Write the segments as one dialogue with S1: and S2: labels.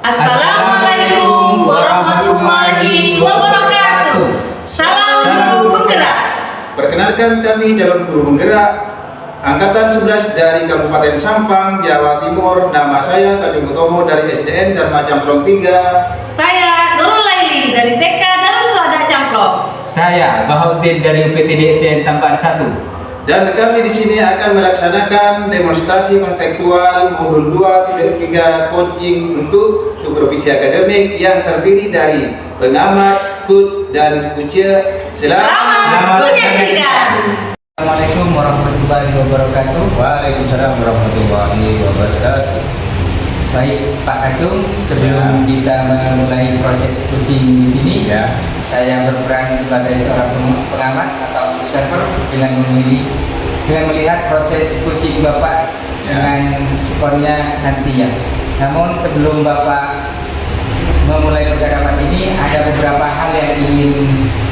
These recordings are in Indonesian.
S1: Assalamualaikum warahmatullahi wabarakatuh. Salam guru penggerak.
S2: Perkenalkan, kami calon guru penggerak Angkatan 11 dari Kabupaten Sampang, Jawa Timur. Nama saya Kadung Utomo dari SDN Dharma Camplong 3.
S1: Saya Nurul Laili dari TK Darussuada Camplong.
S3: Saya Bahuddin dari UPTD SDN Tambahan 1.
S2: Dan kami di sini akan melaksanakan demonstrasi konseptual modul 2.3 coaching untuk supervisi akademik yang terdiri dari pengamat, coach, dan kucia.
S1: Selamat menyaksikan.
S3: Assalamualaikum warahmatullahi wabarakatuh.
S2: Waalaikumsalam warahmatullahi wabarakatuh.
S3: Baik Pak Kacung, sebelum kita memulai proses coaching di sini, saya berperan sebagai seorang pengamat atau observer dengan melihat proses coaching Bapak dengan skornya nanti ya. Namun sebelum Bapak memulai percakapan ini, ada beberapa hal yang ingin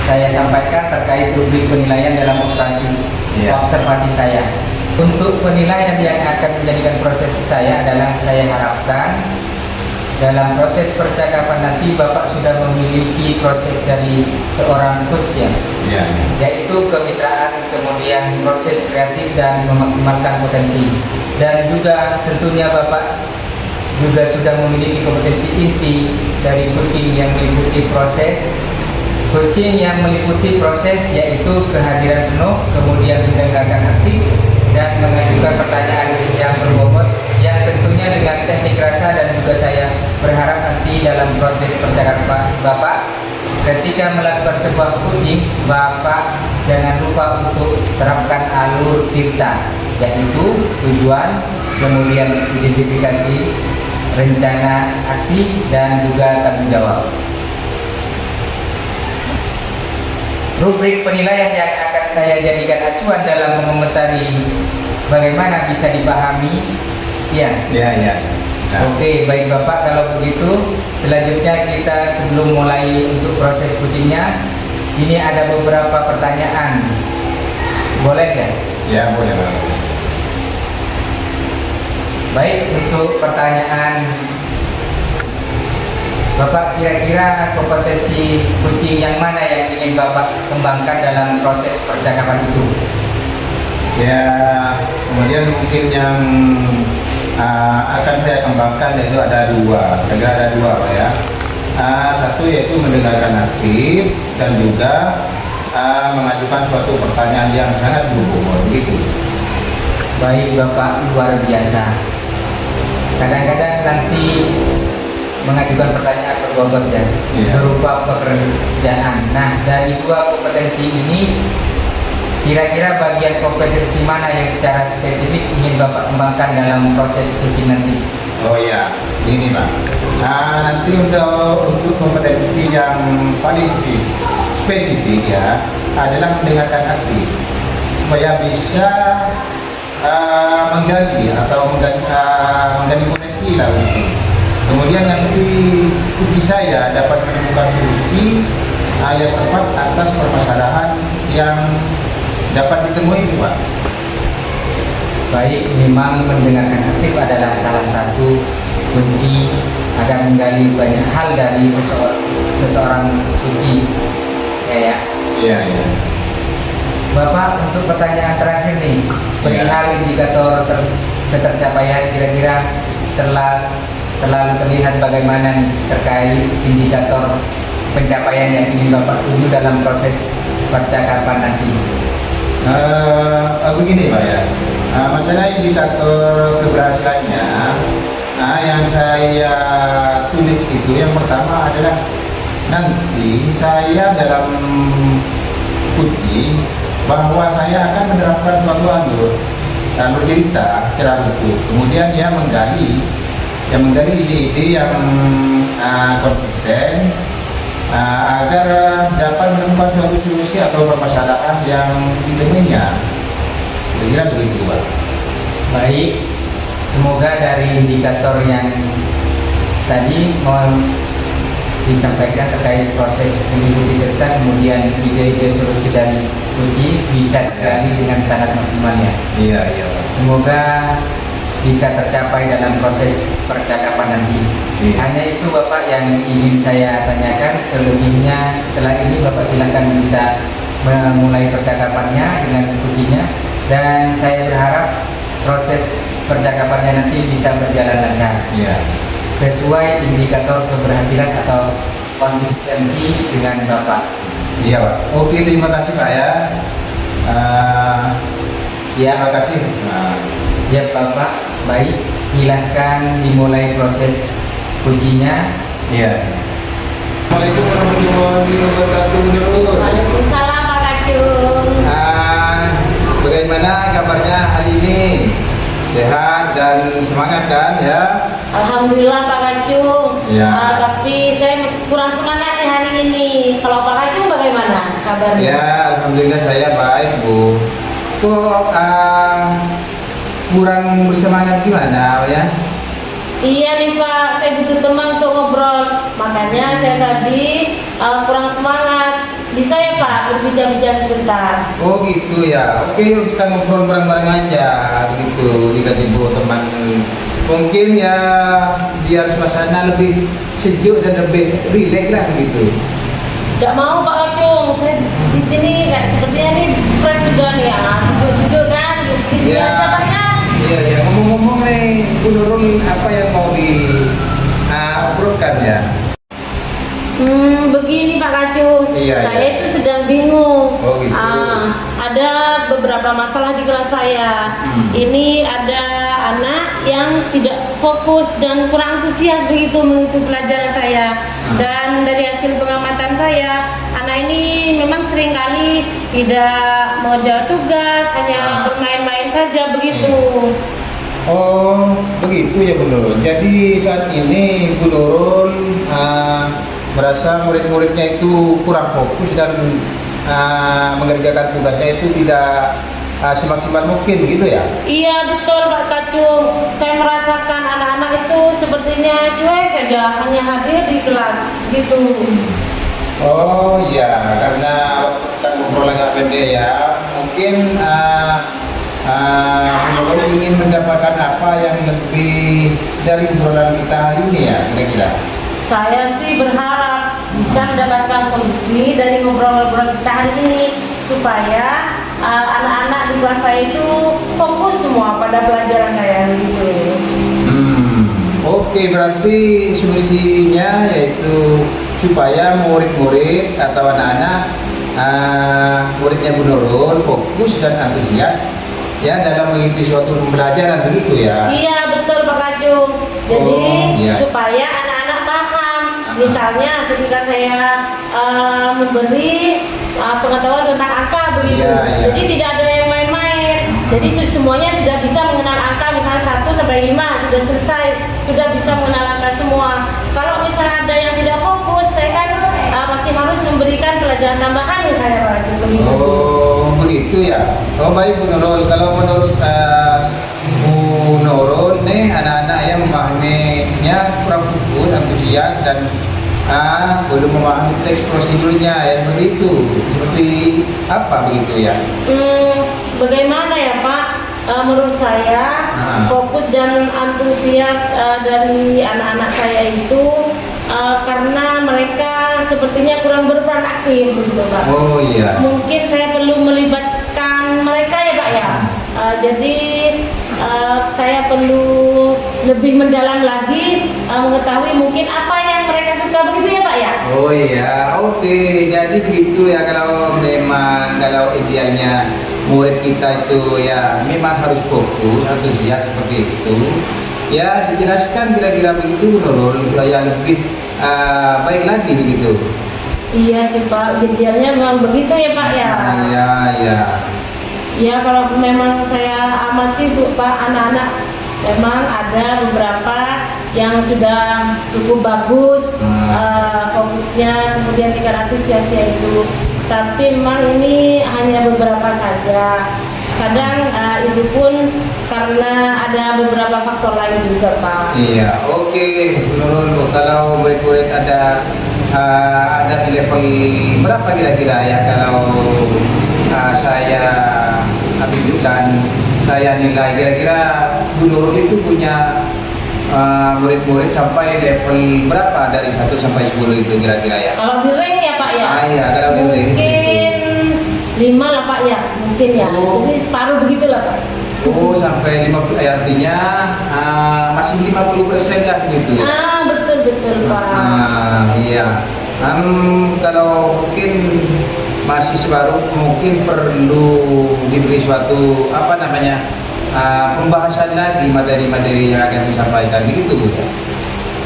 S3: saya sampaikan terkait rubrik penilaian dalam observasi saya. Untuk penilaian yang akan menjadikan proses saya adalah, saya harapkan dalam proses percakapan nanti Bapak sudah memiliki proses dari seorang coach yaitu kemitraan, kemudian proses kreatif dan memaksimalkan potensi, dan juga tentunya Bapak juga sudah memiliki kompetensi inti dari coaching yang meliputi proses yaitu kehadiran penuh, kemudian mendengarkan aktif dan mengajukan pertanyaan yang berbobot, yang tentunya dengan teknik rasa. Dan juga saya berharap nanti dalam proses percakapan Bapak ketika melakukan sebuah coaching, Bapak jangan lupa untuk terapkan alur tirta, yaitu tujuan, kemudian identifikasi, rencana aksi, dan juga tanggung jawab. Rubrik penilaian yang akan saya jadikan acuan dalam mengomentari bagaimana bisa dipahami. Oke, baik Bapak, kalau begitu selanjutnya kita sebelum mulai untuk proses coachingnya, ini ada beberapa pertanyaan. Boleh ya?
S2: Ya, boleh Pak.
S3: Baik, untuk pertanyaan Bapak, kira-kira kompetensi coaching yang mana yang ingin Bapak kembangkan dalam proses percakapan itu?
S2: Ya, kemudian mungkin yang akan saya kembangkan yaitu ada dua, Pak ya. Satu yaitu mendengarkan aktif, dan juga mengajukan suatu pertanyaan yang sangat berbobot, begitu.
S3: Baik Bapak, luar biasa. Kadang-kadang nanti mengajukan pertanyaan berbobot berupa pekerjaan. Nah, dari dua kompetensi ini, kira-kira bagian kompetensi mana yang secara spesifik ingin Bapak kembangkan dalam proses coaching nanti?
S2: Oh ya, ini Pak. Nanti untuk kompetensi yang paling spesifik ya adalah mendengarkan aktif, supaya bisa menggali potensi lah itu. Kemudian nanti kunci saya dapat menemukan kunci yang tepat atas permasalahan yang dapat ditemui itu Pak.
S3: Baik, memang mendengarkan aktif adalah salah satu kunci agar menggali banyak hal dari seseorang kunci.
S2: Iya.
S3: Bapak, untuk pertanyaan terakhir nih, perihal indikator ketercapaian, kira-kira terlalu terlihat bagaimana nih terkait indikator pencapaian yang ingin Bapak tuju dalam proses percakapan nanti?
S2: Begini Pak ya, masalah indikator keberhasilannya, yang saya tulis itu yang pertama adalah nanti saya dalam kunci bahwa saya akan menerapkan suatu alur cerita secara utuh, kemudian dia menggali ide-ide yang konsisten agar dapat menemukan suatu solusi atau permasalahan yang ditemuinya. Kira-kira begitu Pak.
S3: Baik, semoga dari indikator yang tadi mohon disampaikan terkait proses mengikuti cerita, kemudian ide-ide solusi dari kunci bisa tergali dengan sangat maksimal ya.
S2: Iya.
S3: Semoga bisa tercapai dalam proses percakapan nanti.
S2: Iya.
S3: Hanya itu Bapak yang ingin saya tanyakan. Selebihnya setelah ini Bapak silakan bisa memulai percakapannya dengan kuncinya, dan saya berharap proses percakapannya nanti bisa berjalan lancar
S2: Iya.
S3: sesuai indikator keberhasilan atau konsistensi dengan Bapak.
S2: Iya Pak. Oke, terima kasih Pak ya. Terima kasih.
S3: Siap Bapak. Baik, silahkan dimulai proses ujinya.
S2: Iya. Assalamualaikum warahmatullahi wabarakatuh.
S1: Waalaikumsalam Pak Kacung.
S2: Bagaimana kabarnya hari ini? Sehat dan semangat kan ya?
S1: Alhamdulillah Pak Kacung.
S2: Ya.
S1: Tapi saya masih kurang semangat nih hari ini. Kalau Pak Kacung bagaimana kabarnya?
S2: Ya, alhamdulillah saya baik Bu. Kok kurang bersemangat gimana ya?
S1: Iya nih Pak, saya butuh teman untuk ngobrol. Makanya saya tadi kurang semangat. Bisa ya Pak berbicara-bicara sebentar?
S2: Oh gitu ya. Oke, yuk kita ngobrol bareng-bareng aja begitu dikasih Bu teman. Mungkin ya biar suasana lebih sejuk dan lebih rileks lah begitu.
S1: Gak mau Pak Kacung, saya di sini nggak sepertinya nih fresh sudah nih ya, sejuk-sejuk kan. Di sini
S2: Ya.
S1: aja Pak ya.
S2: Iya ya. Ngomong-ngomong nih, Bu Nurul apa yang mau diobrolkan ya?
S1: Begini Pak Kacung,
S2: Iya,
S1: saya
S2: iya.
S1: itu sedang bingung.
S2: Oh, gitu.
S1: Ada beberapa masalah di kelas saya. Ini ada anak yang tidak fokus dan kurang antusias begitu mengikuti pelajaran saya. Dan dari hasil pengamatan saya, anak ini memang seringkali tidak mengerjakan tugas, hanya bermain-main saja begitu.
S2: Oh, begitu ya Bu Nurul. Jadi saat ini Bu Nurul merasa murid-muridnya itu kurang fokus dan mengerjakan tugasnya itu tidak semaksimal mungkin gitu ya?
S1: Iya betul Pak Kacung, saya merasakan anak-anak itu sepertinya cuek saja, hanya hadir di kelas gitu.
S2: Oh iya, karena kita ngobrol agak pendek ya. Mungkin Bu Nurul ingin mendapatkan apa yang lebih dari obrolan kita hari ini ya kira-kira?
S1: Saya sih berharap bisa mendapatkan solusi dari ngobrol-ngobrol kita hari ini supaya anak-anak di kelas saya itu fokus semua pada pelajaran saya gitu.
S2: Oke, berarti solusinya yaitu supaya murid-murid atau anak-anak muridnya Bu Nurul fokus dan antusias ya dalam mengikuti suatu pembelajaran begitu ya?
S1: Iya betul Pak Kacung. Jadi
S2: iya.
S1: supaya anak-anak paham. Misalnya ketika saya memberi pengetahuan tentang angka begitu,
S2: Iya, iya.
S1: jadi tidak ada yang main-main. Jadi semuanya sudah bisa mengenal angka, misalnya 1 sampai 5 sudah selesai, sudah bisa mengenal angka semua. Kalau misalnya ada yang tidak fokus, saya kan masih harus memberikan pelajaran tambahan misalnya Pak Kacung begitu.
S2: Oh, begitu ya. Oh baik Bu Nurul. Kalau menurut Bu Nurul nih anak-anak yang memahaminya kurang fokus, antusias dan belum memahami teks prosedurnya ya begitu. Seperti apa begitu ya?
S1: Bagaimana ya Pak? Menurut saya fokus dan antusias dari anak-anak saya itu karena mereka sepertinya kurang berperan aktif begitu Pak.
S2: Oh iya.
S1: Mungkin saya perlu melibatkan mereka ya Pak ya. Jadi saya perlu lebih mendalam lagi mengetahui mungkin apa yang mereka suka begitu ya Pak ya.
S2: Oh iya, oke. Jadi begitu ya kalau idealnya murid kita itu ya memang harus fokus, antusias seperti itu. Ya dijelaskan kira-kira begitu Nurul supaya lebih baik lagi begitu.
S1: Iya sih Pak, idealnya memang begitu ya Pak ya.
S2: Iya, iya.
S1: Ya kalau memang saya amati Bu Pak, anak-anak memang ada beberapa yang sudah cukup bagus fokusnya, kemudian tingkat antusiasnya itu. Tapi memang ini hanya beberapa saja. Kadang itu pun karena ada beberapa faktor lain juga Pak.
S2: Iya, oke. Nurul, kalau murid-murid ada di level berapa kira-kira ya kalau saya tunjukkan saya nilai kira-kira Bu Nurul itu punya murid-murid sampai level berapa dari 1 sampai 10 itu kira-kira ya?
S1: Kalau di rank ya Pak ya?
S2: Iya, kalau di rank
S1: mungkin 5 lah Pak ya, mungkin ya.
S2: Oh.
S1: Jadi separuh begitulah Pak.
S2: Oh, sampai 50, artinya masih 50% lah gitu ya?
S1: Betul Pak.
S2: Iya. Kalau mungkin masih separuh, mungkin perlu diberi suatu pembahasan lagi materi-materi yang akan disampaikan begitu Bu ya?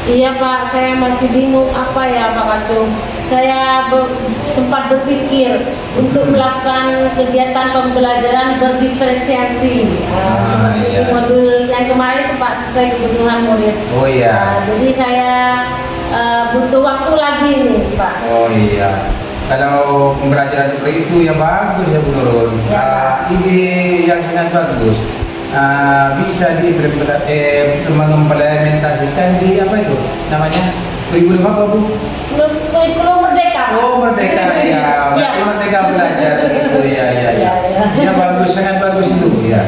S1: Iya Pak, saya masih bingung apa ya Pak Kacung. Saya sempat berpikir untuk melakukan kegiatan pembelajaran berdiferensiasi seperti
S2: iya.
S1: modul yang kemarin itu Pak, sesuai kebutuhan murid.
S2: Oh iya.
S1: Jadi saya butuh waktu lagi nih Pak.
S2: Oh iya. Kalau pembelajaran seperti itu yang bagus ya Bu Nurul.
S1: Ya.
S2: Ide yang sangat bagus. Bisa mengimplementasikan di apa itu namanya kurikulum apa Bu?
S1: Kurikulum Merdeka.
S2: Oh Merdeka ya, berarti Merdeka belajar gitu ya. Ya bagus, sangat bagus itu Bu ya.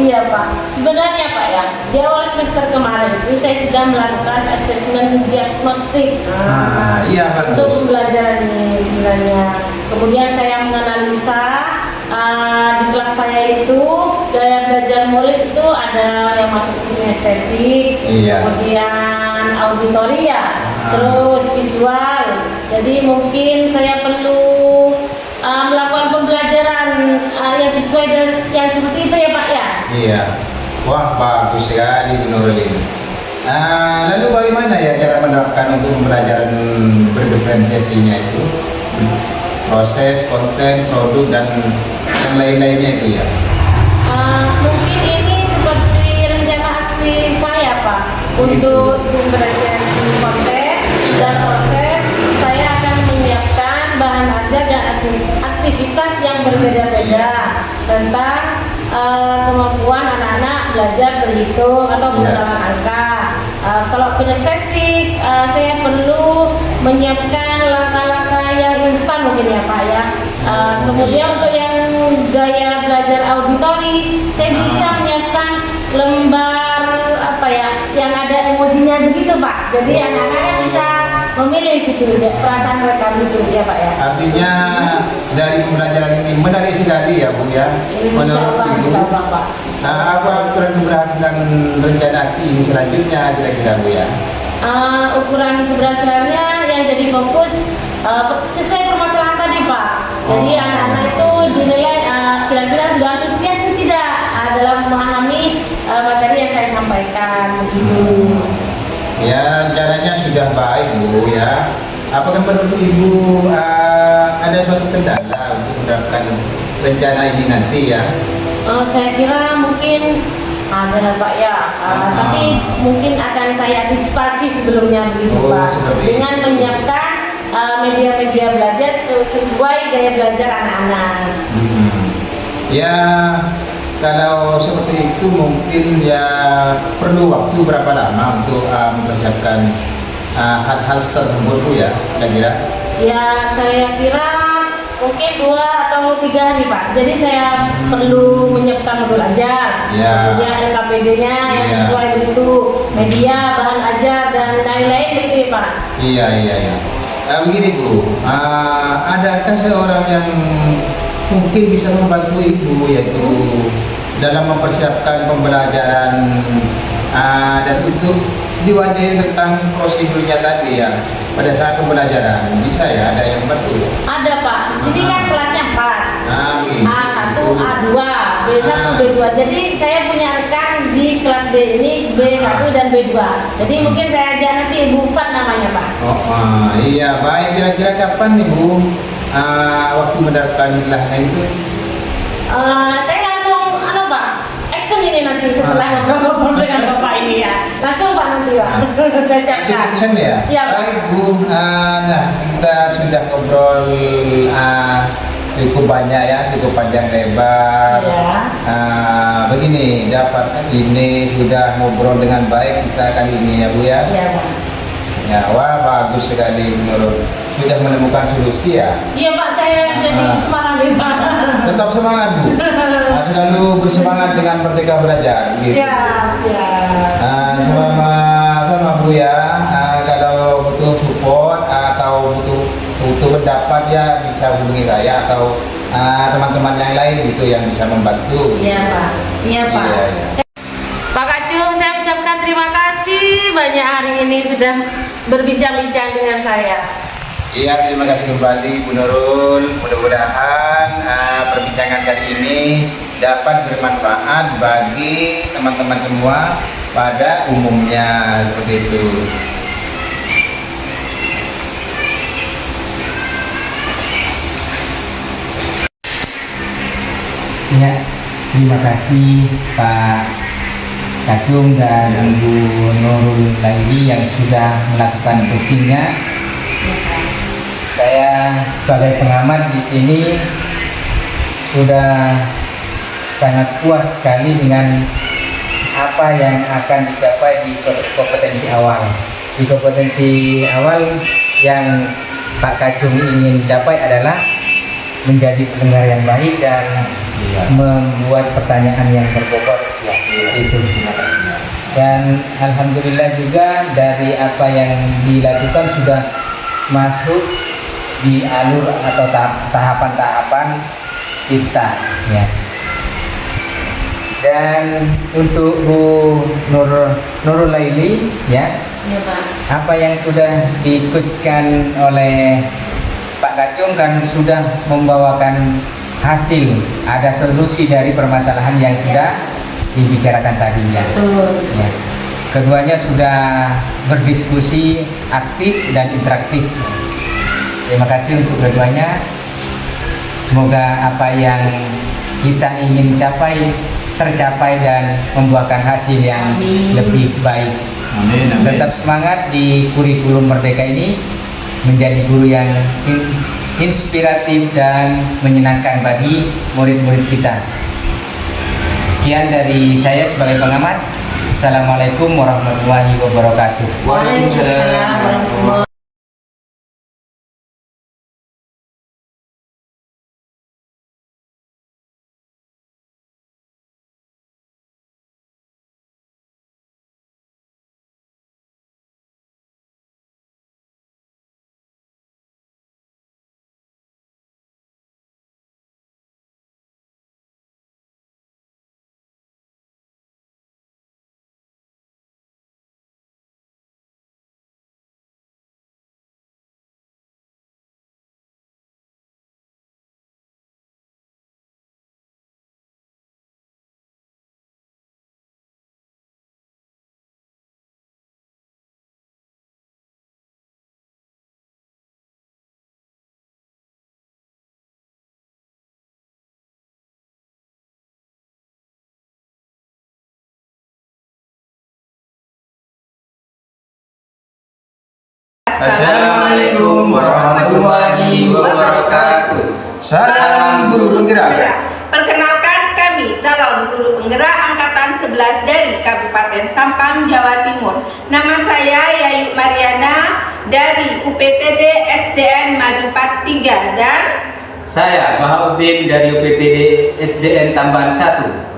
S1: Iya Pak, sebenarnya Pak ya, di awal semester kemarin itu saya sudah melakukan asesmen diagnostik
S2: Iya bagus.
S1: untuk pembelajaran ini sebenarnya. Kemudian saya menganalisa di kelas saya itu gaya belajar murid itu ada yang masuk ke estetik,
S2: Iya.
S1: kemudian auditori ya, terus visual. Jadi mungkin saya perlu melakukan pembelajaran yang sesuai dengan yang seperti itu ya Pak ya.
S2: Iya. Wah bagus sekali Bu Nurul ini. Lalu bagaimana ya cara menerapkan untuk pembelajaran berdiferensiasinya itu? Proses, konten, produk dan yang lain-lainnya itu ya?
S1: Mungkin ini seperti rencana aksi saya Pak untuk diferensiasi konten dan proses. Saya akan menyiapkan bahan ajar dan aktivitas yang berbeda-beda tentang kemampuan anak-anak belajar berhitung atau pengulangan angka. Kalau kinestetik, saya perlu menyiapkan langkah-langkah yang instan mungkin ya Pak ya. Kemudian untuk yang gaya belajar auditori, saya bisa menyiapkan lembar yang ada emojinya begitu Pak. Jadi anak-anaknya bisa memilih gitu ya, perasaan mereka gitu ya Pak ya.
S2: Artinya dari pembelajaran ini menarik sekali ya Bu ya. Menurut Ibu,
S1: Insya Allah Pak.
S2: apa ukuran keberhasilan rencana aksi ini selanjutnya kira-kira Bu ya?
S1: Ukuran keberhasilannya yang jadi fokus sesuai permasalahan tadi Pak. Jadi anak-anak itu dinilai kira-kira sudah antusias atau tidak dalam memahami materi yang saya sampaikan begitu.
S2: Ya rencananya sudah baik Bu ya. Apakah menurut Ibu ada suatu kendala untuk menerapkan rencana ini nanti ya?
S1: Saya kira mungkin ada Pak ya, tapi mungkin akan saya antisipasi sebelumnya begitu Pak, dengan menyiapkan media-media belajar sesuai gaya belajar anak-anak.
S2: Ya kalau seperti itu mungkin ya perlu waktu berapa lama untuk mempersiapkan hal-hal tersebut Bu ya kira-kira? Ya
S1: saya kira mungkin 2 atau 3 hari Pak. Jadi saya perlu menyiapkan modul ajar, kemudian LKPD-nya yang sesuai begitu, media, bahan ajar dan lain-lain begitu ya Pak.
S2: Iya. Begini Bu, adakah seorang yang mungkin bisa membantu Ibu yaitu dalam mempersiapkan pembelajaran dan untuk diwajibkan tentang prosedurnya tadi ya pada saat pembelajaran bisa ya ada yang bantu?
S1: Ada Pak, di sini kan kelasnya 4, A1, A2, B1, B2. Jadi saya punya rekan di kelas B ini B1 dan B2. Jadi mungkin saya ajak nanti Ibu Fat namanya Pak.
S2: Iya baik, kira-kira kapan nih Bu waktu menerapkan nilainya itu?
S1: Saya langsung Pak, action ini nanti setelah ngobrol dengan Bapak ini ya. Langsung Pak nanti Pak. Saya siapkan.
S2: Action ya?
S1: Ya,
S2: baik Bu, nah kita sudah ngobrol cukup banyak ya, cukup panjang lebar. Begini, dapat ini sudah ngobrol dengan baik kita kali ini ya Bu ya?
S1: Iya Pak.
S2: Ya, wah bagus sekali menurut sudah menemukan solusi ya.
S1: Iya Pak, saya jadi semangat nih Pak.
S2: Tetap semangat Bu. selalu bersemangat dengan Merdeka Belajar. Gitu.
S1: Siap.
S2: Sama Bu ya. Kalau butuh support atau butuh pendapat ya bisa hubungi saya atau teman-teman yang lain gitu yang bisa membantu.
S1: Iya Pak. Iya Pak.
S2: Iya.
S1: Pak Kacung, saya ucapkan terima kasih banyak hari ini sudah berbincang-bincang dengan saya.
S2: Iya, terima kasih kembali Bu Nurul. Mudah-mudahan perbincangan kali ini dapat bermanfaat bagi teman-teman semua pada umumnya seperti itu.
S3: Ya, terima kasih Pak Kacung dan Bu Nurul Laili yang sudah melakukan coachingnya. Saya sebagai pengamat di sini sudah sangat puas sekali dengan apa yang akan dicapai di kompetensi awal. Di kompetensi awal yang Pak Kacung ingin capai adalah menjadi pendengar yang baik dan membuat pertanyaan yang berbobot. Itu. Dan alhamdulillah juga dari apa yang dilakukan sudah masuk di alur atau tahapan-tahapan kita ya. Dan untuk Bu Nurul Laili ya, apa yang sudah dikutkan oleh Pak Kacung kan sudah membawakan hasil, ada solusi dari permasalahan yang sudah dibicarakan tadinya. Ya. Keduanya sudah berdiskusi aktif dan interaktif. Terima kasih untuk keduanya. Semoga apa yang kita ingin capai tercapai dan membuahkan hasil yang lebih baik.
S2: Amin, amin.
S3: Tetap semangat di kurikulum Merdeka ini, menjadi guru yang inspiratif dan menyenangkan bagi murid-murid kita. Sekian dari saya sebagai pengamat. Assalamualaikum warahmatullahi wabarakatuh.
S1: Waalaikumsalam warahmatullahi
S3: Assalamualaikum warahmatullahi wabarakatuh.
S2: Salam guru penggerak.
S4: Perkenalkan, kami calon guru penggerak angkatan 11 dari Kabupaten Sampang, Jawa Timur. Nama saya Yayu Mariana dari UPTD SDN Madupat 3 dan
S3: Saya Bahauddin dari UPTD SDN Tambahan 1.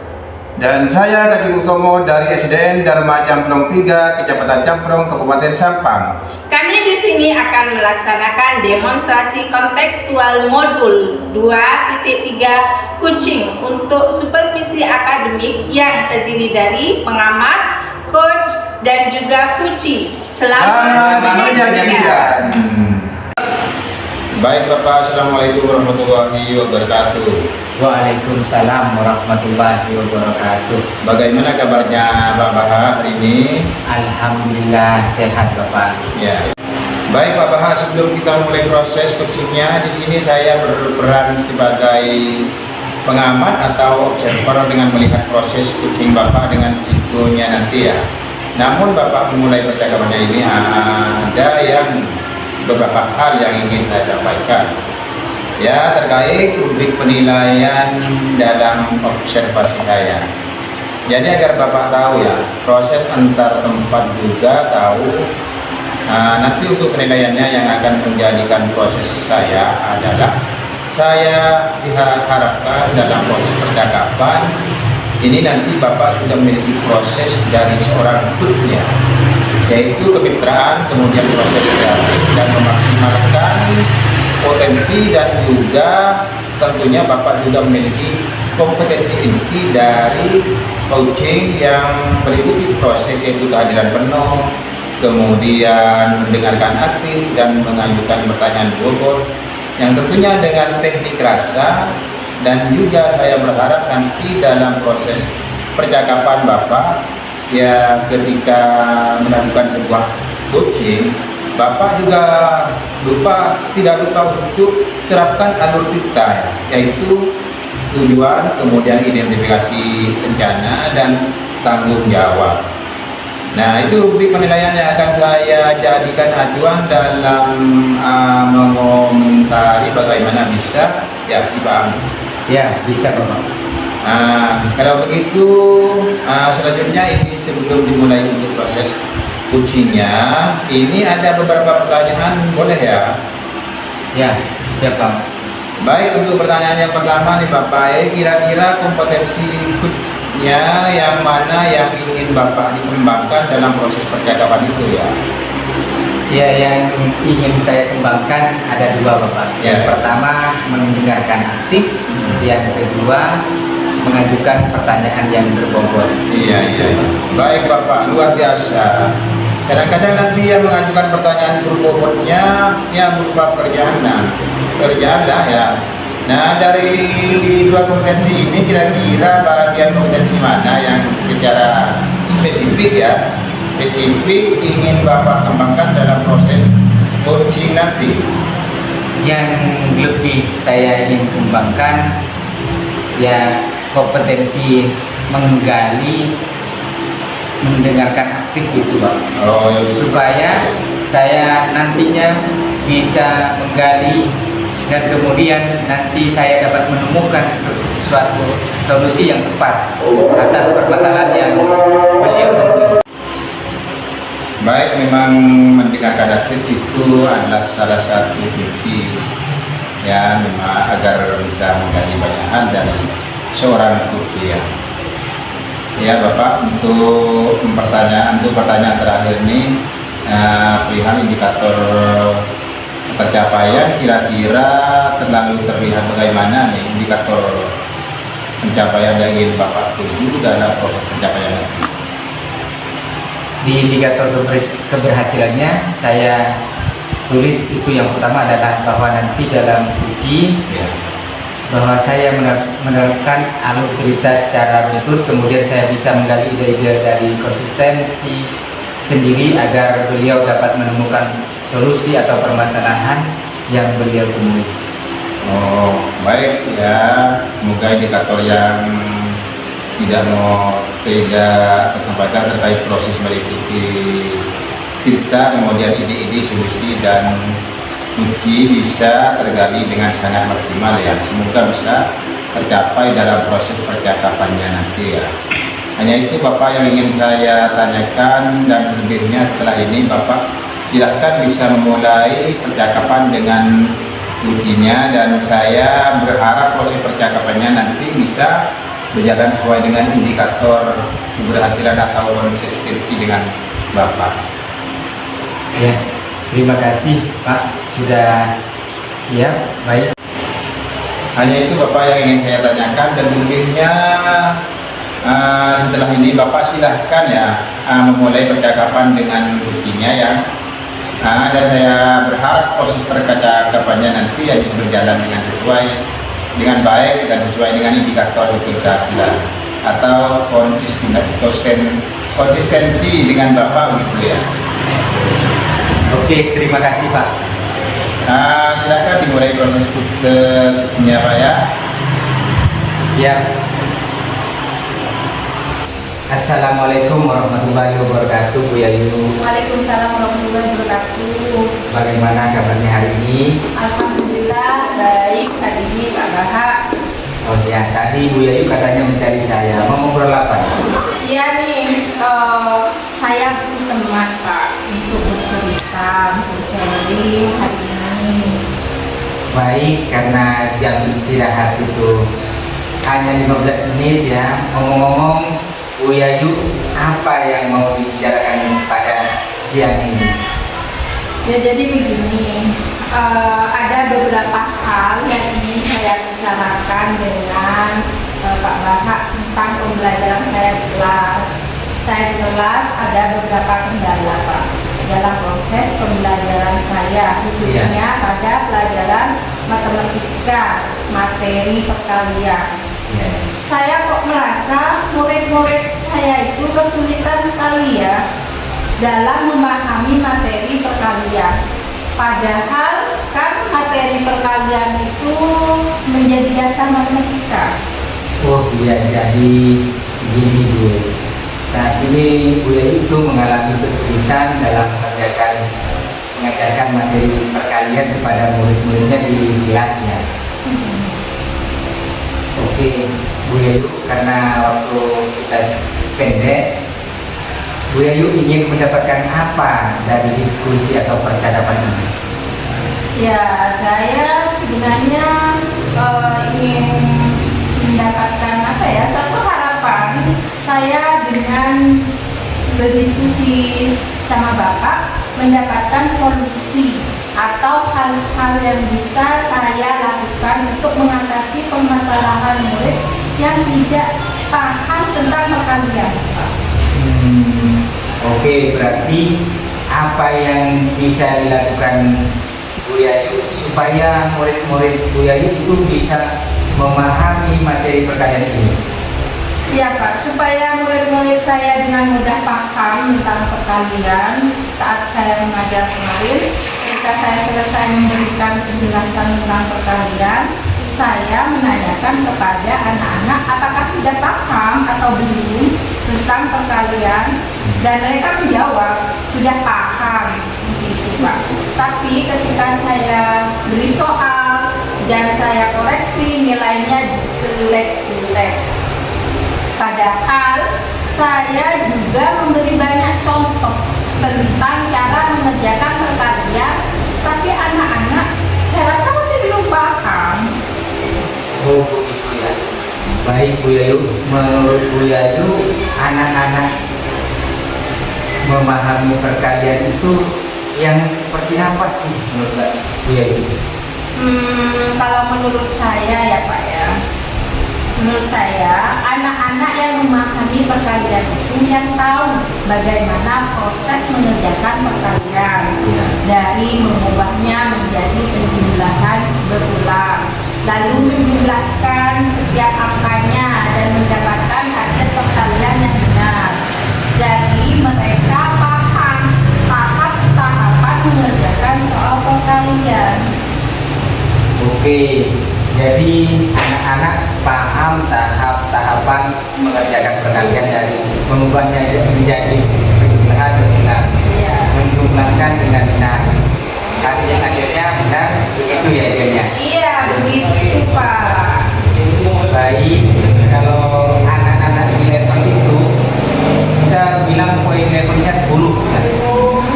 S2: Dan saya Kading Utomo dari SDN Dharma Camprong 3, Kecamatan Camprong, Kabupaten Sampang.
S4: kami di sini akan melaksanakan demonstrasi kontekstual modul 2.3 coaching untuk supervisi akademik yang terdiri dari pengamat, coach, dan juga coachee. Selamat menyaksikan.
S2: Baik Bapak, Assalamualaikum warahmatullahi wabarakatuh.
S3: Waalaikumsalam warahmatullahi wabarakatuh.
S2: Bagaimana kabarnya Pak Baha hari ini?
S3: Alhamdulillah sehat Bapak.
S2: Ya. Baik Pak Baha, sebelum kita mulai proses coachingnya, di sini saya berperan sebagai pengamat atau observer dengan melihat proses coaching Bapak dengan risikonya nanti ya. Namun Bapak memulai percakapannya ini ada yang beberapa hal yang ingin saya sampaikan ya terkait rubrik penilaian dalam observasi saya. Jadi agar Bapak tahu ya, proses antar tempat juga tahu. Nanti untuk penilaiannya yang akan menjadikan proses saya adalah saya diharapkan dalam proses percakapan ini nanti Bapak sudah memiliki proses dari seorang coachnya, yaitu kemitraan, kemudian proses kreatif dan memaksimalkan potensi, dan juga tentunya Bapak juga memiliki kompetensi inti dari coaching yang meliputi proses yaitu kehadiran penuh, kemudian mendengarkan aktif dan mengajukan pertanyaan bobot yang tentunya dengan teknik rasa. Dan juga saya berharap nanti dalam proses percakapan Bapak ya ketika melakukan sebuah coaching, Bapak juga tidak lupa untuk terapkan alur kita, yaitu tujuan, kemudian identifikasi rencana dan tanggung jawab. Nah, itu rubrik penilaian yang akan saya jadikan acuan dalam mengomentari bagaimana bisa ya dipahami.
S3: Ya, bisa Bapak.
S2: Nah, kalau begitu selanjutnya ini sebelum dimulai untuk proses coachingnya, ini ada beberapa pertanyaan, boleh ya?
S3: Ya, siap Pak.
S2: Baik, untuk pertanyaan yang pertama nih Bapak, kira-kira kompetensi coachnya yang mana yang ingin Bapak dikembangkan dalam proses percakapan itu ya?
S3: Ya, yang ingin saya kembangkan ada dua Bapak. Yang
S2: Ya.
S3: pertama mendengarkan aktif, yang kedua mengajukan pertanyaan yang berbobot.
S2: Iya. Baik Bapak, luar biasa. Kadang-kadang nanti yang mengajukan pertanyaan berbobotnya yang berupa kerjaan lah ya. Nah, dari dua kompetensi ini kira-kira bagian kompetensi mana yang secara spesifik ingin Bapak kembangkan dalam proses coaching nanti?
S3: Yang lebih saya ingin kembangkan ya kompetensi menggali, mendengarkan aktif itu Pak.
S2: Oh, ya.
S3: Supaya saya nantinya bisa menggali dan kemudian nanti saya dapat menemukan suatu solusi yang tepat atas permasalahan yang beliau temui.
S2: Baik, memang mendengarkan aktif itu adalah salah satu kunci ya, memang agar bisa menggali banyak hal dari seorang coach ya. Ya Bapak, untuk pertanyaan terakhir ini perihal indikator pencapaian, kira-kira terlalu terlihat bagaimana nih indikator pencapaian yang ingin Bapak tuju dalam proses pencapaian nanti?
S3: Di indikator keberhasilannya saya tulis itu yang pertama adalah bahwa nanti dalam uji
S2: Ya.
S3: bahwa saya menerapkan alur cerita secara runtut, kemudian saya bisa menggali ide-ide dari konsistensi sendiri agar beliau dapat menemukan solusi atau permasalahan yang beliau temui.
S2: Oh, baik ya. Semoga indikator yang tidak tersampaikan terkait proses meliputi kita, kemudian ide-ide, solusi dan uji bisa tergali dengan sangat maksimal ya. Semoga bisa tercapai dalam proses percakapannya nanti ya. Hanya itu Bapak yang ingin saya tanyakan, dan selebihnya setelah ini Bapak silahkan bisa memulai percakapan dengan ujinya, dan saya berharap proses percakapannya nanti bisa berjalan sesuai dengan indikator keberhasilan atau konsistensi dengan Bapak.
S3: Ya, terima kasih Pak sudah siap. Baik.
S2: Hanya itu Bapak yang ingin saya tanyakan, dan selebihnya setelah ini Bapak silahkan ya memulai percakapan dengan ujinya ya. Dan saya berharap proses percakapannya nanti ya bisa berjalan dengan baik dan sesuai dengan indikator keberhasilan atau konsistensi dengan Bapak begitu ya.
S3: Oke, terima kasih Pak.
S2: Silakan dimulai proses coachingnya Pak ya.
S3: Siap. Assalamualaikum warahmatullahi wabarakatuh, Bu Yayu.
S4: Waalaikumsalam warahmatullahi wabarakatuh.
S3: Bagaimana kabarnya hari ini?
S4: Alhamdulillah baik, hari ini Pak Baha.
S3: Oh ya, tadi Bu Yayu katanya mencari saya. Mau ngobrol apa?
S4: Iya nih, saya butuh teman Pak untuk bercerita, untuk sharing hari ini.
S3: Baik, karena jam istirahat itu hanya 15 menit ya. Ngomong-ngomong, Bu Yayu, apa yang mau dibicarakan pada siang ini?
S4: Ya jadi begini, ada beberapa hal yang ingin saya bicarakan dengan Pak Bahak tentang pembelajaran saya di kelas. Saya di kelas ada beberapa kendala Pak dalam proses pembelajaran saya, khususnya pada pelajaran matematika, materi perkalian. Saya kok merasa murid-murid saya itu kesulitan sekali ya dalam memahami materi perkalian. Padahal kan materi perkalian itu menjadi dasar matematika.
S3: Oh iya, jadi gini Bu. Saat ini Bu Yayu itu mengalami kesulitan dalam mengajarkan materi perkalian kepada murid-muridnya di kelasnya. Oke, Bu Yayu, karena waktu kita pendek, Bu Yayu ingin mendapatkan apa dari diskusi atau percakapan ini?
S4: Ya, saya sebenarnya ingin mendapatkan suatu harapan. Saya dengan berdiskusi sama Bapak mendapatkan solusi atau hal-hal yang bisa saya lakukan untuk mengatasi permasalahan murid yang tidak paham tentang perkalian.
S3: Oke, berarti apa yang bisa dilakukan Bu Yayu supaya murid-murid Bu Yayu itu bisa memahami materi perkalian ini?
S4: Ya Pak, supaya murid-murid saya dengan mudah paham tentang perkalian saat saya mengajar kemarin, ketika saya selesai memberikan penjelasan tentang perkalian, saya menanyakan kepada anak-anak apakah sudah paham atau belum tentang perkalian, dan mereka menjawab sudah paham, seperti itu Pak. Tapi ketika saya beri soal dan saya koreksi, nilainya jelek-jelek. Padahal saya juga memberi banyak contoh tentang cara mengerjakan perkalian, tapi anak-anak saya rasa masih belum paham.
S3: Oh begitu ya. Baik Bu Yayu, menurut Bu Yayu, anak-anak memahami perkalian itu yang seperti apa sih menurut Bu Yayu?
S4: Kalau menurut saya ya Pak ya, menurut saya anak-anak yang memahami perkalian itu yang tahu bagaimana proses mengerjakan perkalian, dari mengubahnya menjadi penjumlahan berulang, lalu menjumlahkan setiap angkanya dan mendapatkan hasil perkalian yang benar. Jadi mereka paham tahap-tahapan mengerjakan soal perkalian.
S3: Oke, jadi anak-anak paham tahap-tahapan mengerjakan perkalian dari mengubahnya menjadi penjumlahan berulang, menjumlahkan dengan benar, hasil akhirnya benar, begitu ya idenya?
S4: Iya, begitu Pak.
S3: Baik, kalau anak-anak di level itu kita bilang poin levelnya 10 ya.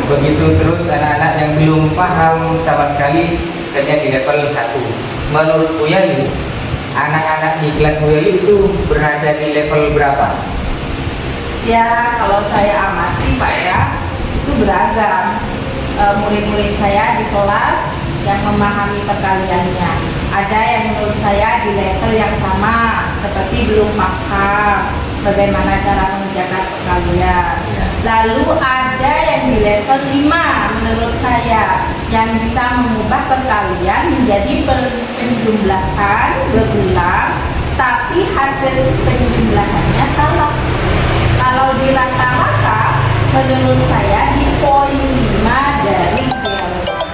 S3: Begitu terus anak-anak yang belum paham sama sekali misalnya di level 1. Menurut Bu Yayu, anak-anak di kelas Bu Yayu itu berada di level berapa?
S4: Ya, kalau saya amati Pak ya, itu beragam. Murid-murid saya di kelas yang memahami perkaliannya, ada yang menurut saya di level yang sama, seperti belum paham bagaimana cara mengerjakan perkalian. Lalu ada yang di level 5 menurut saya, yang bisa mengubah perkalian menjadi penjumlahan berulang, tapi hasil penjumlahannya salah. Kalau di rata-rata menurut saya di poin 5 dari dialog.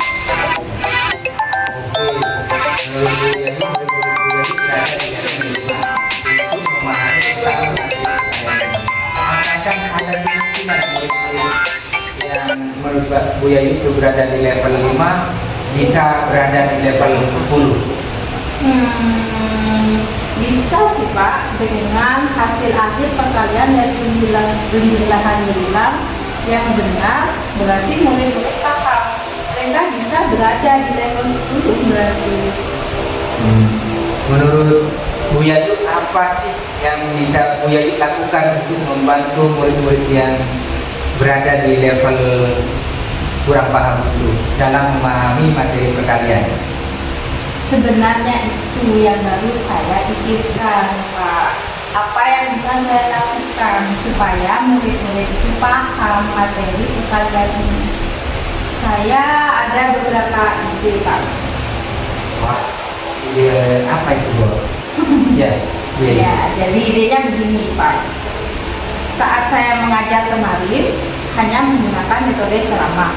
S3: Menurut Bu Yayu itu berada di level 5 bisa berada di level 10?
S4: Bisa sih Pak, dengan hasil akhir perkalian dari penjumlahan berulang yang benar, berarti murid-murid paham. mereka bisa berada di level 10 berarti.
S3: Menurut Bu Yayu, apa sih yang bisa Bu Yayu lakukan untuk membantu murid-murid yang berada di level kurang paham itu dalam memahami materi perkalian?
S4: Sebenarnya itu yang harus saya pikirkan, Pak. Apa yang bisa saya lakukan supaya murid-murid itu paham materi perkalian ini? Saya ada beberapa ide, Pak.
S3: Wah, ide apa itu, Bu? Ya, Bu Yayu.
S4: Ya, jadi idenya begini, Pak. Saat saya mengajar kemarin, hanya menggunakan metode ceramah,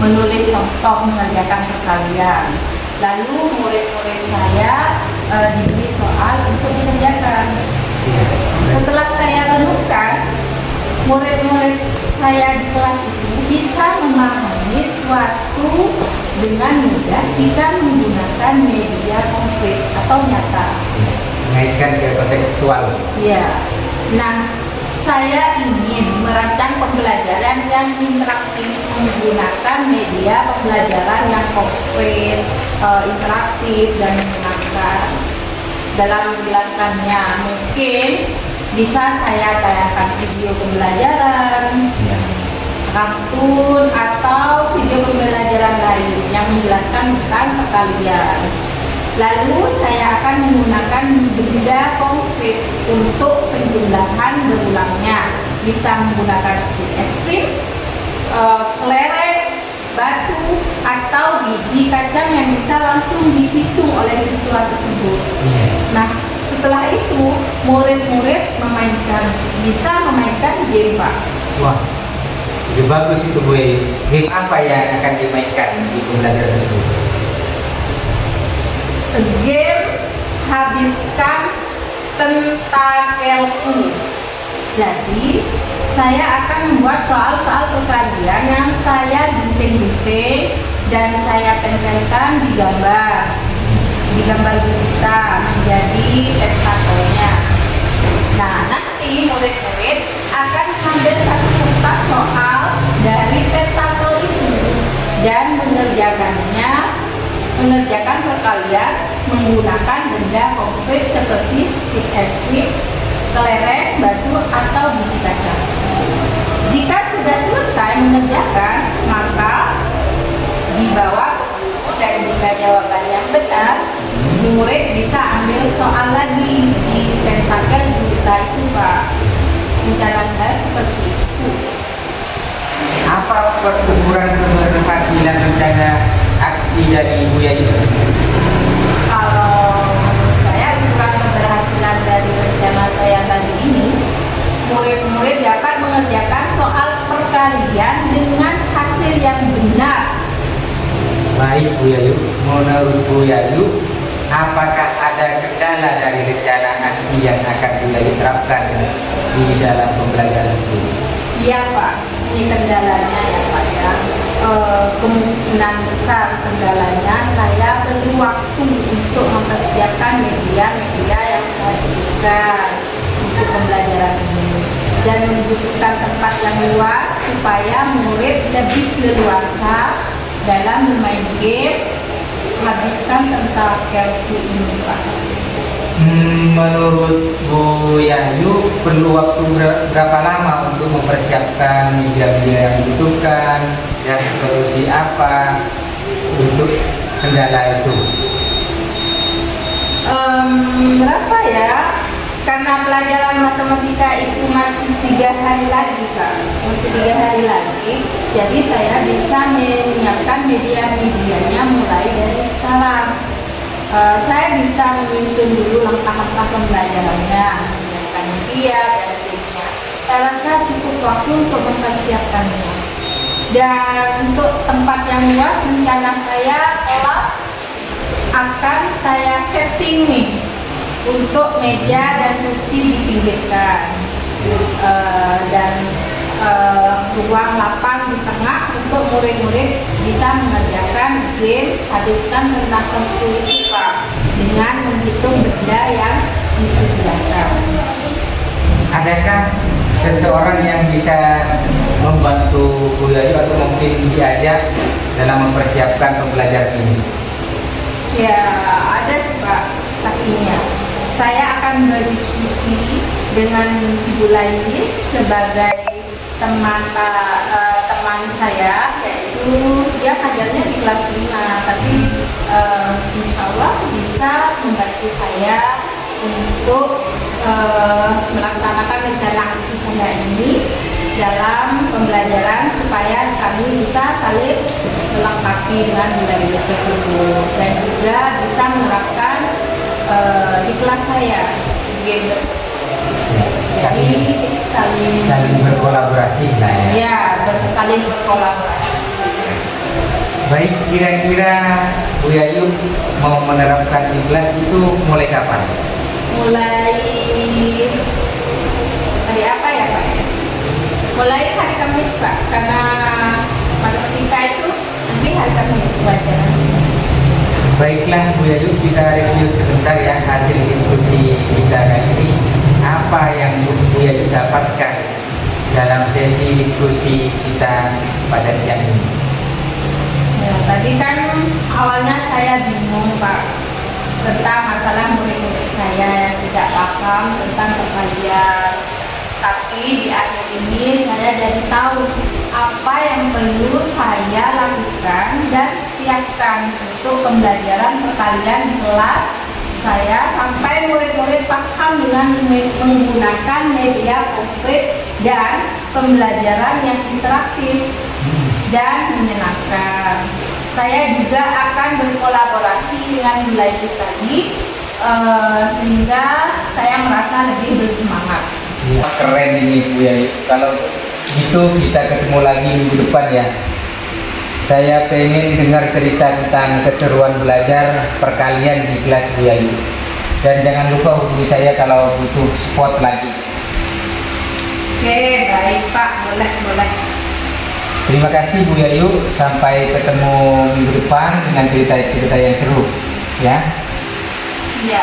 S4: menulis contoh mengerjakan perkalian. Lalu murid-murid saya diberi soal untuk dikerjakan. Setelah saya renungkan, murid-murid saya di kelas itu bisa memahami suatu dengan mudah jika menggunakan media konkret atau nyata.
S3: Mengaitkan ke kontekstual.
S4: Ya. Nah, saya ingin merancang pembelajaran yang interaktif menggunakan media pembelajaran yang konkret, interaktif dan menyenangkan. Dalam menjelaskannya, mungkin bisa saya tayangkan video pembelajaran, kartun atau video pembelajaran lain yang menjelaskan tentang perkalian. Lalu saya akan menggunakan benda konkret untuk penjumlahan berulangnya. Bisa menggunakan stik es krim, kelereng, batu, atau biji kacang yang bisa langsung dihitung oleh siswa tersebut. Nah, setelah itu murid-murid bisa memainkan game, Pak.
S3: Wah, ide bagus itu, Bu. Game apa yang akan dimainkan di pembelajaran tersebut?
S4: Game habiskan tentakelku. Jadi saya akan membuat soal-soal perkalian yang saya gunting-gunting dan saya tempelkan di gambar kita menjadi tentakelnya. Nah, nanti murid-murid akan mengambil satu kertas soal dari tentakel itu dan mengerjakan perkalian menggunakan benda konkret seperti stik es krim, kelereng, batu, atau biji kacang. Jika sudah selesai mengerjakan, maka dibawa ke guru dan jika jawabannya benar, murid bisa ambil soal lagi di tentakel kita itu, Pak. Rencana saya seperti itu.
S3: Apa perkumpulan keberhasilan rencana aksi dari Bu Yayu tersebut?
S4: Kalau menurut saya ukuran keberhasilan dari rencana saya tadi ini, murid-murid dapat mengerjakan soal perkalian dengan hasil yang benar.
S3: Baik, Bu Yayu. Menurut Bu Yayu, apakah ada kendala dari rencana aksi yang akan Bu Yayu terapkan di dalam pembelajaran tersebut?
S4: Iya, Pak, ini kendalanya ya, Pak ya. Kemungkinan besar kendalanya saya perlu waktu untuk mempersiapkan media-media yang saya butuhkan untuk pembelajaran ini dan membutuhkan tempat yang luas supaya murid lebih leluasa dalam bermain game menghabiskan tentakelku ini, Pak.
S3: Menurut Bu Yayu, perlu waktu berapa lama untuk mempersiapkan media-media yang dibutuhkan dan solusi apa untuk kendala itu?
S4: Berapa ya? Karena pelajaran matematika itu masih 3 hari lagi, Kak. Masih 3 hari lagi. Jadi saya bisa menyiapkan media-medianya mulai dari sekarang. Saya bisa menyusun dulu langkah-langkah pembelajarannya, menyiapkan media dan timnya. Saya rasa cukup waktu untuk mempersiapkannya. Dan untuk tempat yang luas, rencana saya kelas akan saya setting nih untuk meja dan kursi dipinggirkan dan ruang lapang di tengah untuk murid-murid bisa mengerjakan game habiskan tentakelku itu, Pak, dengan menghitung benda yang disediakan.
S3: Adakah seseorang yang bisa membantu Bu Yayu atau mungkin diajak dalam mempersiapkan pembelajaran ini?
S4: Ya, ada sih Pak, pastinya. Saya akan berdiskusi dengan Ibu Lainis sebagai teman saya, yaitu dia ngajarnya di kelas 5, tapi insya Allah bisa membantu saya untuk melaksanakan rencana aksi saya ini dalam pembelajaran supaya kami bisa saling melengkapi dengan budaya tersebut dan juga bisa menerapkan di kelas saya game tersebut. Jadi
S3: saling berkolaborasi lah ya.
S4: Ya, saling berkolaborasi.
S3: Baik, kira-kira Bu Yayu mau menerapkan di kelas itu mulai kapan?
S4: Mulai hari apa ya Pak? Mulai hari Kamis Pak, karena matematika itu nanti hari Kamis pelajaran.
S3: Baiklah Bu Yayu, kita review sebentar ya hasil diskusi kita kali ini. Apa yang Bu Yayu dapatkan dalam sesi diskusi kita pada siang ini?
S4: Ya, tadi kan awalnya saya bingung Pak tentang masalah murid-murid saya yang tidak paham tentang perkalian. Tapi di akhir ini saya jadi tahu apa yang perlu saya lakukan dan siapkan untuk pembelajaran perkalian di kelas saya sampai murid-murid paham dengan menggunakan media konkret dan pembelajaran yang interaktif dan menyenangkan. Saya juga akan berkolaborasi dengan Bu Lainis tadi sehingga saya merasa lebih bersemangat.
S3: Ya, keren ini Bu Yayu. Kalau gitu kita ketemu lagi minggu depan ya. Saya pengen dengar cerita tentang keseruan belajar perkalian di kelas Bu Yayu. Dan jangan lupa hubungi saya kalau butuh support lagi.
S4: Oke, baik Pak, boleh.
S3: Terima kasih Bu Yayu. Sampai ketemu minggu depan dengan cerita-cerita yang seru. Ya.
S4: Iya,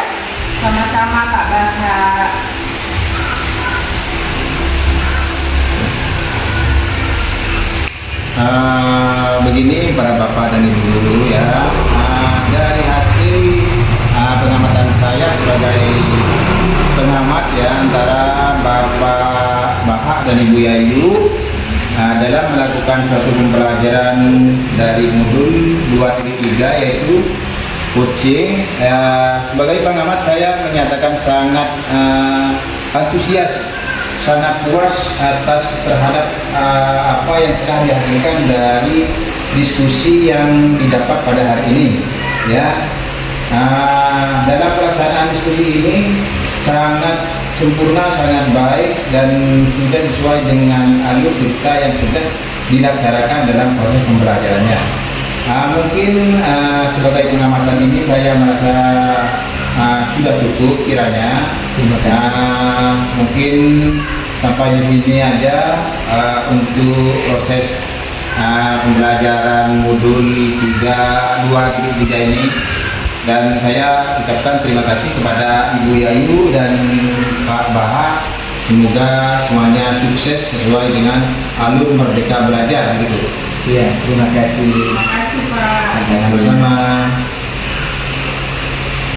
S4: sama-sama Pak Baha.
S2: Begini para bapak dan ibu guru ya, dari hasil pengamatan saya sebagai pengamat ya antara Bapak Baha dan Ibu Yayu dalam melakukan suatu pembelajaran dari modul 2.3 yaitu coaching. Sebagai pengamat saya menyatakan sangat antusias, sangat puas atas terhadap apa yang telah dihasilkan dari diskusi yang didapat pada hari ini ya. Dalam pelaksanaan diskusi ini sangat sempurna, sangat baik dan sudah sesuai dengan alur kita yang sudah dilaksanakan dalam proses pembelajarannya. Mungkin sebagai pengamatan ini saya merasa sudah cukup kiranya. Mungkin sampai di sini aja untuk proses pembelajaran modul 2.3 ini, dan saya ucapkan terima kasih kepada Ibu Yayu dan Pak Baha. Semoga semuanya sukses sesuai dengan alur Merdeka Belajar gitu.
S3: Iya, terima kasih.
S4: Terima kasih Pak.
S2: Bersama.